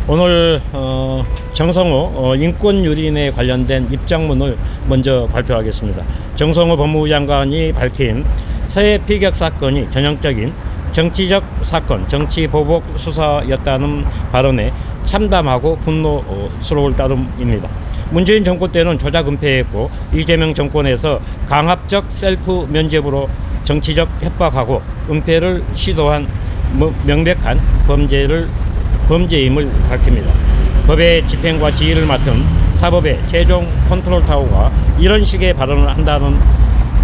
오늘 정성호 인권유린에 관련된 입장문을 먼저 발표하겠습니다. 정성호 법무부 장관이 밝힌 서해 피격 사건이 전형적인 정치적 사건, 정치보복 수사였다는 발언에 참담하고 분노스러울 따름입니다. 문재인 정권 때는 조작 은폐했고 이재명 정권에서 강압적 셀프 면죄부로 정치적 협박하고 은폐를 시도한 명백한 범죄임을 밝힙니다. 법의 집행과 지휘를 맡은 사법의 최종 컨트롤 타워가 이런 식의 발언을 한다는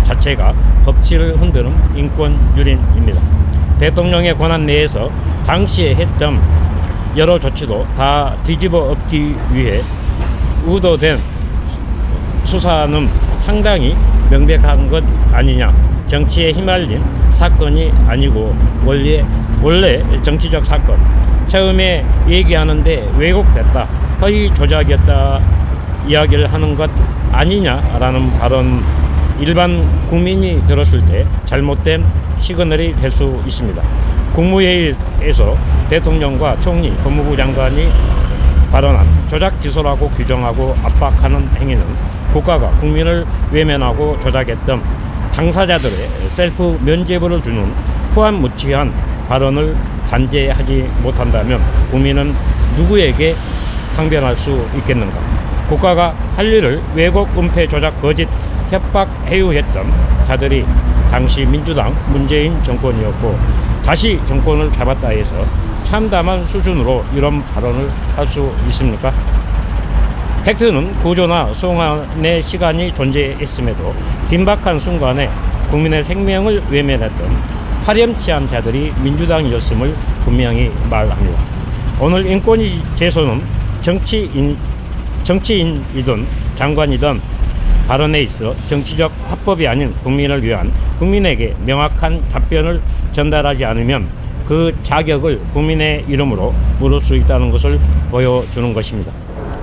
자체가 법치를 흔드는 인권유린입니다. 대통령의 권한 내에서 당시에 했던 여러 조치도 다 뒤집어 엎기 위해 의도된 수사는 상당히 명백한 것 아니냐. 정치에 휘말린 사건이 아니고 원래 정치적 사건. 처음에 얘기하는데 왜곡됐다, 허위 조작이었다 이야기를 하는 것 아니냐라는 발언, 일반 국민이 들었을 때 잘못된 시그널이 될 수 있습니다. 국무회의에서 대통령과 총리, 법무부 장관이 발언한 조작 기소라고 규정하고 압박하는 행위는 국가가 국민을 외면하고 조작했던 당사자들의 셀프 면죄부를 주는 후한무치한 발언을 단죄하지 못한다면 국민은 누구에게 항변할 수 있겠는가? 국가가 할 일을 왜곡, 은폐, 조작, 거짓, 협박, 해유했던 자들이 당시 민주당 문재인 정권이었고 다시 정권을 잡았다 해서 참담한 수준으로 이런 발언을 할 수 있습니까? 팩트는 구조나 송환의 시간이 존재했음에도 긴박한 순간에 국민의 생명을 외면했던 파렴치한 자들이 민주당이었음을 분명히 말합니다. 오늘 인권위 제소는 정치인이든 장관이든 발언에 있어 정치적 화법이 아닌 국민을 위한, 국민에게 명확한 답변을 전달하지 않으면 그 자격을 국민의 이름으로 물을 수 있다는 것을 보여주는 것입니다.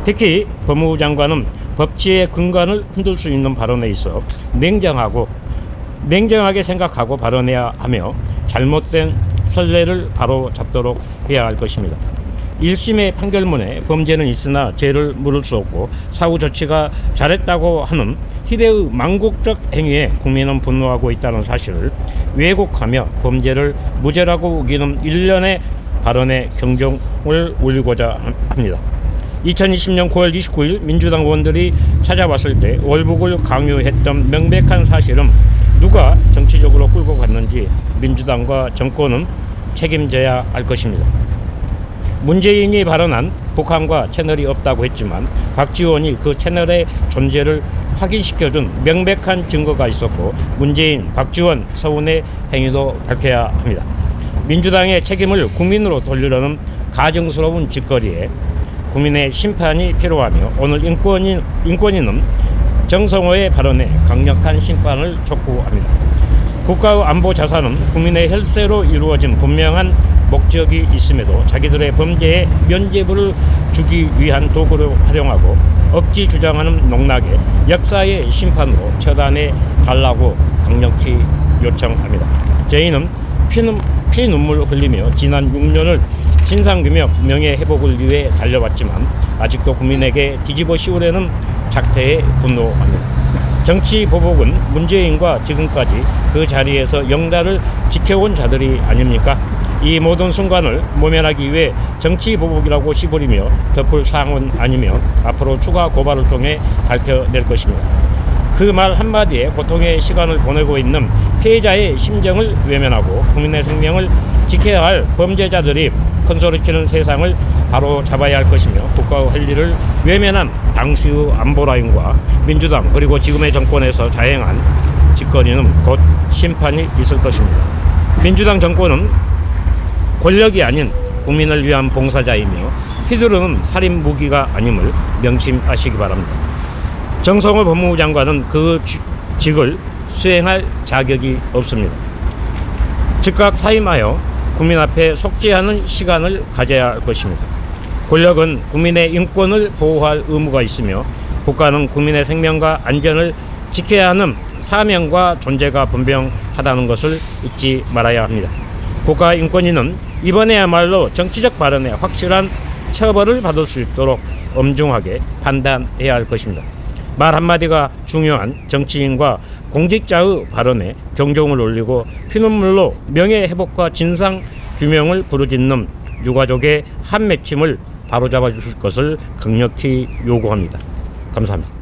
특히 법무부 장관은 법치의 근간을 흔들 수 있는 발언에 있어 냉정하게 생각하고 발언해야 하며 잘못된 선례를 바로 잡도록 해야 할 것입니다. 1심의 판결문에 범죄는 있으나 죄를 물을 수 없고 사후 조치가 잘했다고 하는 희대의 망국적 행위에 국민은 분노하고 있다는 사실을 왜곡하며 범죄를 무죄라고 우기는 일련의 발언에 경종을 울리고자 합니다. 2020년 9월 29일 민주당 의원들이 찾아왔을 때 월북을 강요했던 명백한 사실은 누가 정치적으로 끌고 갔는지 민주당과 정권은 책임져야 할 것입니다. 문재인이 발언한 북한과 채널이 없다고 했지만 박지원이 그 채널의 존재를 확인시켜준 명백한 증거가 있었고 문재인, 박지원, 서훈의 행위도 밝혀야 합니다. 민주당의 책임을 국민으로 돌리려는 가증스러운 짓거리에 국민의 심판이 필요하며 오늘 인권위는 정성호의 발언에 강력한 심판을 촉구합니다. 국가의 안보 자산은 국민의 혈세로 이루어진 분명한 목적이 있음에도 자기들의 범죄에 면죄부를 주기 위한 도구로 활용하고 억지 주장하는 농락에 역사의 심판으로 처단해 달라고 강력히 요청합니다. 저희는 피눈물 흘리며 지난 6년을 진상규명, 명예회복을 위해 달려왔지만 아직도 국민에게 뒤집어 씌우려는 작태에 분노합니다. 정치 보복은 문재인과 지금까지 그 자리에서 영달을 지켜온 자들이 아닙니까? 이 모든 순간을 모면하기 위해 정치 보복이라고 씹으리며 덮을 사항은 아니며 앞으로 추가 고발을 통해 밝혀낼 것입니다. 그 말 한마디에 고통의 시간을 보내고 있는 피해자의 심정을 외면하고 국민의 생명을 지켜야 할 범죄자들이 큰소리치는 세상을 바로 잡아야 할 것이며 국가의 할 일을 외면한 당시의 안보라인과 민주당 그리고 지금의 정권에서 자행한 짓거리는 곧 심판이 있을 것입니다. 민주당 정권은 권력이 아닌 국민을 위한 봉사자이며 휘두르는 살인 무기가 아님을 명심하시기 바랍니다. 정성호 법무부 장관은 그 직을 수행할 자격이 없습니다. 즉각 사임하여 국민 앞에 속죄하는 시간을 가져야 할 것입니다. 권력은 국민의 인권을 보호할 의무가 있으며 국가는 국민의 생명과 안전을 지켜야 하는 사명과 존재가 분명하다는 것을 잊지 말아야 합니다. 국가인권위는 이번에야말로 정치적 발언에 확실한 처벌을 받을 수 있도록 엄중하게 판단해야 할 것입니다. 말 한마디가 중요한 정치인과 공직자의 발언에 경종을 울리고 피눈물로 명예회복과 진상규명을 부르짖는 유가족의 한맺힘을 바로잡아 주실 것을 강력히 요구합니다. 감사합니다.